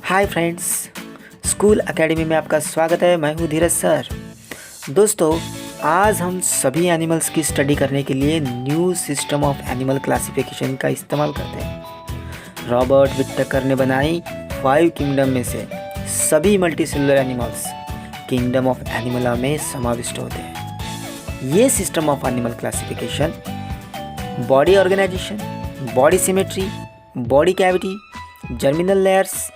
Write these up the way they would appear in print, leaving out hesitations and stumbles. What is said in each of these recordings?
Hi friends, school academy में आपका स्वागत है। मैं हूँ धीरज सर। दोस्तों, आज हम सभी एनिमल्स की स्टडी करने के लिए new system of animal classification का इस्तेमाल करते हैं। रॉबर्ट विटेकर ने बनाई 5 किंगडम में से सभी multicellular animals kingdom of animalia में समाविष्ट होते हैं। ये system of animal classification body organisation, body symmetry, body cavity, germinal layers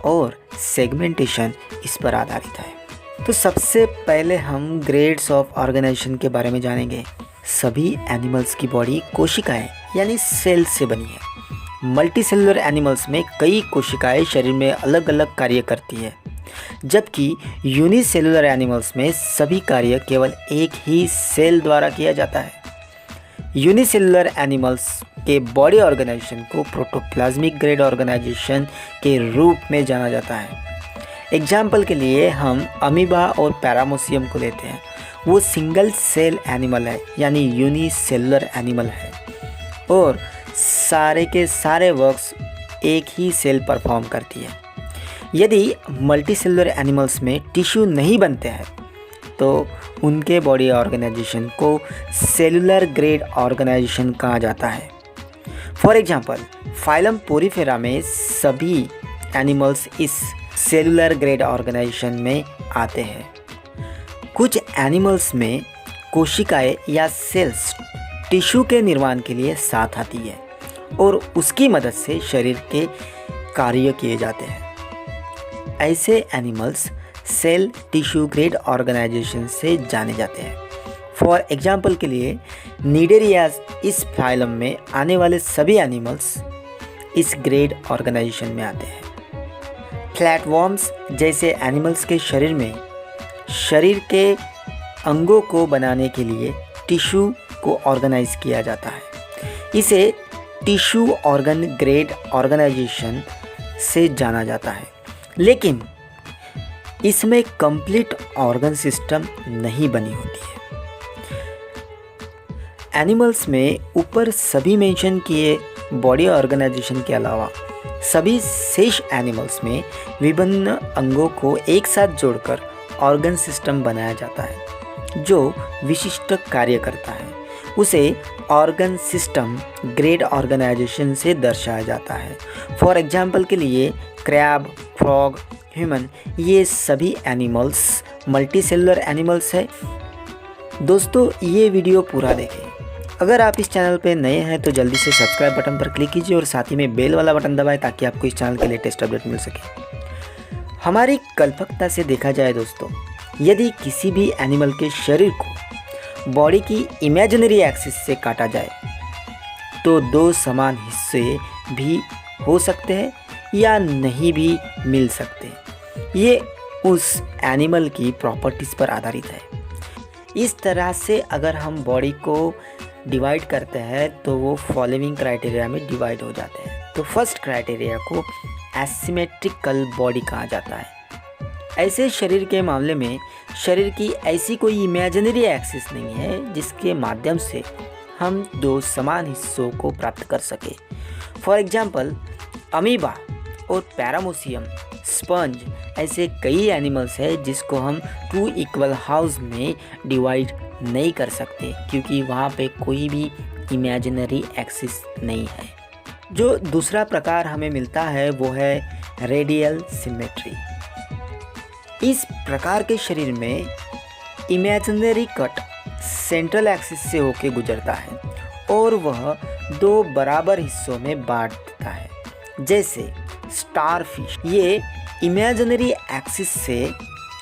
और सेगमेंटेशन इस पर आधारित है। तो सबसे पहले हम ग्रेड्स ऑफ ऑर्गेनाइजेशन के बारे में जानेंगे। सभी एनिमल्स की बॉडी कोशिकाएं यानी सेल्स से बनी है। मल्टीसेलुलर एनिमल्स में कई कोशिकाएं शरीर में अलग अलग कार्य करती है, जबकि यूनिसेलुलर एनिमल्स में सभी कार्य केवल एक ही सेल द्वारा किया जाता है। यूनिसेलुलर एनिमल्स के बॉडी ऑर्गेनाइजेशन को प्रोटोप्लाज्मिक ग्रेड ऑर्गेनाइजेशन के रूप में जाना जाता है। एग्जाम्पल के लिए हम अमीबा और पैरामोसियम को लेते हैं। वो सिंगल सेल एनिमल है यानी यूनिसेलुलर एनिमल है और सारे के सारे वर्क्स एक ही सेल परफॉर्म करती है। यदि मल्टीसेलुलर एनिमल्स में टिश्यू नहीं बनते हैं तो उनके बॉडी ऑर्गेनाइजेशन को सेलुलर ग्रेड ऑर्गेनाइजेशन कहा जाता है। फॉर एग्जाम्पल, फाइलम पोरीफेरा में सभी एनिमल्स इस सेलुलर ग्रेड ऑर्गेनाइजेशन में आते हैं। कुछ एनिमल्स में कोशिकाएं या सेल्स टिश्यू के निर्माण के लिए साथ आती है और उसकी मदद से शरीर के कार्य किए जाते हैं। ऐसे animals cell tissue grade organisation से जाने जाते हैं। फॉर एग्जाम्पल के लिए नीडेरियाज इस फाइलम में आने वाले सभी एनिमल्स इस ग्रेड ऑर्गेनाइजेशन में आते हैं। फ्लैटवर्म्स जैसे एनिमल्स के शरीर में शरीर के अंगों को बनाने के लिए टिश्यू को ऑर्गेनाइज किया जाता है। इसे टिश्यू ऑर्गन ग्रेड ऑर्गेनाइजेशन से जाना जाता है, लेकिन इसमें कंप्लीट ऑर्गन सिस्टम नहीं बनी होती है। एनिमल्स में ऊपर सभी मेंशन किए बॉडी ऑर्गेनाइजेशन के अलावा सभी शेष एनिमल्स में विभिन्न अंगों को एक साथ जोड़कर ऑर्गन सिस्टम बनाया जाता है जो विशिष्ट कार्य करता है। उसे ऑर्गन सिस्टम ग्रेड ऑर्गेनाइजेशन से दर्शाया जाता है। फॉर एग्जाम्पल के लिए क्रैब, फ्रॉग, ह्यूमन, ये सभी एनिमल्स मल्टीसेलुलर एनिमल्स है। दोस्तों, ये वीडियो पूरा देखें। अगर आप इस चैनल पे नए हैं तो जल्दी से सब्सक्राइब बटन पर क्लिक कीजिए और साथ ही में बेल वाला बटन दबाएं ताकि आपको इस चैनल के लेटेस्ट अपडेट मिल सके। हमारी कल्पकता से देखा जाए दोस्तों, यदि किसी भी एनिमल के शरीर को बॉडी की इमेजिनरी एक्सिस से काटा जाए तो 2 समान हिस्से भी हो सकते हैं या नहीं भी मिल सकते। ये उस एनिमल की प्रॉपर्टीज़ पर आधारित है। इस तरह से अगर हम बॉडी को डिवाइड करते हैं तो वो फॉलोइंग क्राइटेरिया में डिवाइड हो जाते हैं। तो फर्स्ट क्राइटेरिया को एसिमेट्रिकल बॉडी कहा जाता है। ऐसे शरीर के मामले में शरीर की ऐसी कोई इमेजिनरी एक्सिस नहीं है जिसके माध्यम से हम 2 समान हिस्सों को प्राप्त कर सके। फॉर एग्जाम्पल, अमीबा और पैरामोसियम, स्पंज, ऐसे कई एनिमल्स हैं जिसको हम 2 इक्वल हाउस में डिवाइड नहीं कर सकते क्योंकि वहाँ पे कोई भी इमेजिनरी एक्सिस नहीं है। जो दूसरा प्रकार हमें मिलता है वो है रेडियल सिमेट्री। इस प्रकार के शरीर में इमेजिनरी कट सेंट्रल एक्सिस से होकर गुजरता है और वह 2 बराबर हिस्सों में बांट देता है। जैसे स्टारफिश, ये इमेजिनरी एक्सिस से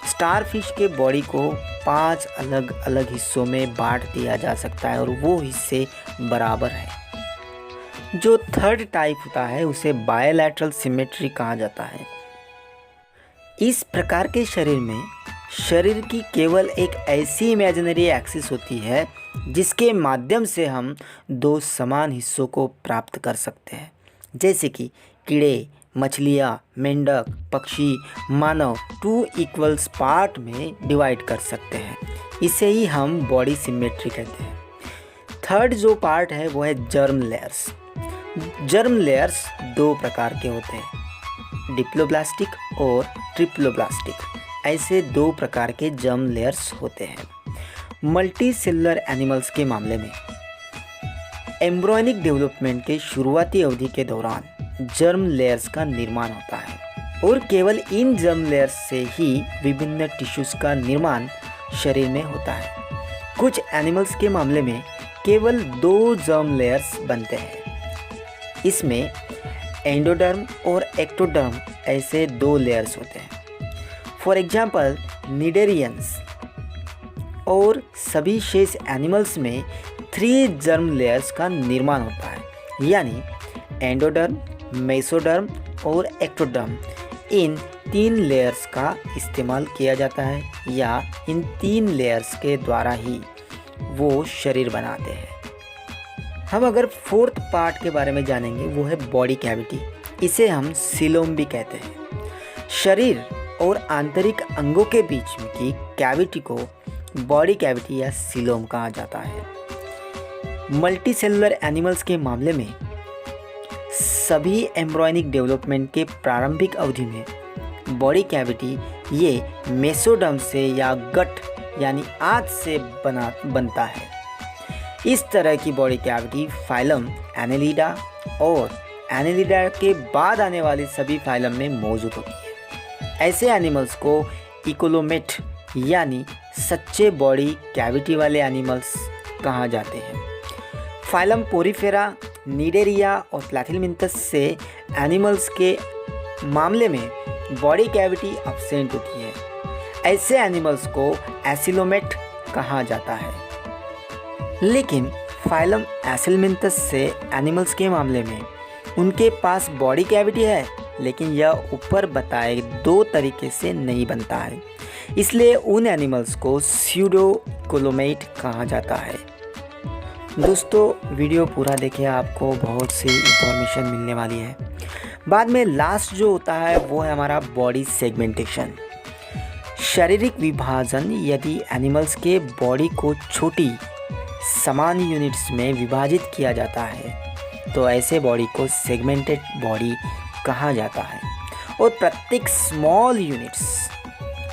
स्टारफिश के बॉडी को 5 अलग अलग हिस्सों में बांट दिया जा सकता है और वो हिस्से बराबर है। जो थर्ड टाइप होता है उसे बायलैटरल सिमेट्री कहा जाता है। इस प्रकार के शरीर में शरीर की केवल एक ऐसी इमेजिनरी एक्सिस होती है जिसके माध्यम से हम 2 समान हिस्सों को प्राप्त कर सकते हैं। जैसे कि कीड़े, मछलियाँ, मेंढक, पक्षी, मानव 2 इक्वल्स पार्ट में डिवाइड कर सकते हैं। इसे ही हम बॉडी सिमेट्री कहते हैं। थर्ड जो पार्ट है वो है जर्म लेयर्स। जर्म लेयर्स 2 प्रकार के होते हैं। डिप्लोब्लास्टिक और ट्रिप्लोब्लास्टिक ऐसे 2 प्रकार के जर्म लेयर्स होते हैं। मल्टी सेलुलर एनिमल्स के मामले में एम्ब्रियोनिक डेवलपमेंट के शुरुआती अवधि के दौरान जर्म लेयर्स का निर्माण होता है और केवल इन जर्म लेयर्स से ही विभिन्न टिश्यूज़ का निर्माण शरीर में होता है। कुछ एनिमल्स के मामले में केवल 2 जर्म लेयर्स बनते हैं। इसमें एंडोडर्म और एक्टोडर्म ऐसे 2 लेयर्स होते हैं। फॉर एग्जाम्पल निडेरियंस और सभी शेष एनिमल्स में 3 जर्म लेयर्स का निर्माण होता है, यानी एंडोडर्म, मेसोडर्म और एक्टोडर्म। इन 3 लेयर्स का इस्तेमाल किया जाता है या इन 3 लेयर्स के द्वारा ही वो शरीर बनाते हैं। हम अगर 4th पार्ट के बारे में जानेंगे, वो है बॉडी कैविटी। इसे हम सीलोम भी कहते हैं। शरीर और आंतरिक अंगों के बीच की कैविटी को बॉडी कैविटी या सीलोम कहा जाता है। मल्टी सेलुलर एनिमल्स के मामले में सभी एम्ब्रियोनिक डेवलपमेंट के प्रारंभिक अवधि में बॉडी कैविटी ये मेसोडर्म से या गट यानी आंत से बनता है। इस तरह की बॉडी कैविटी फाइलम एनेलिडा और एनेलिडा के बाद आने वाली सभी फाइलम में मौजूद होती है। ऐसे एनिमल्स को इकोलोमेट यानी सच्चे बॉडी कैविटी वाले एनिमल्स कहा जाते हैं। फाइलम पोरीफेरा, निडेरिया और प्लैथिलमिंथस से एनिमल्स के मामले में बॉडी कैविटी एब्सेंट होती है। ऐसे एनिमल्स को एसिलोमेट कहा जाता है। लेकिन फाइलम एसिलमिंथस से एनिमल्स के मामले में उनके पास बॉडी कैविटी है, लेकिन यह ऊपर बताए 2 तरीके से नहीं बनता है, इसलिए उन एनिमल्स को स्यूडो इकोलोमेट कहा जाता है। दोस्तों वीडियो पूरा देखिए, आपको बहुत सी इंफॉर्मेशन मिलने वाली है। बाद में लास्ट जो होता है वो है हमारा बॉडी सेगमेंटेशन। शारीरिक विभाजन। यदि एनिमल्स के बॉडी को छोटी समान यूनिट्स में विभाजित किया जाता है तो ऐसे बॉडी को सेगमेंटेड बॉडी कहा जाता है और प्रत्येक स्मॉल यूनिट्स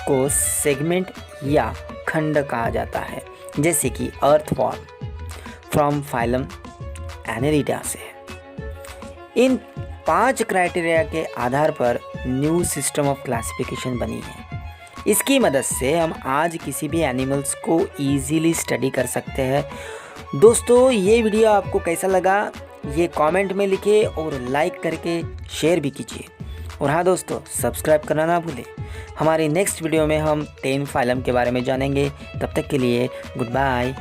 को सेगमेंट या खंड कहा जाता है, जैसे कि अर्थवॉर्म फ्रॉम फाइलम एनेलिडा से। इन 5 क्राइटेरिया के आधार पर न्यू सिस्टम ऑफ क्लासिफिकेशन बनी है। इसकी मदद से हम आज किसी भी एनिमल्स को इजीली स्टडी कर सकते हैं। दोस्तों ये वीडियो आपको कैसा लगा ये कमेंट में लिखिए और लाइक करके शेयर भी कीजिए। और हाँ दोस्तों, सब्सक्राइब करना ना भूलें। हमारी नेक्स्ट वीडियो में हम 10 फाइलम के बारे में जानेंगे। तब तक के लिए गुड बाय।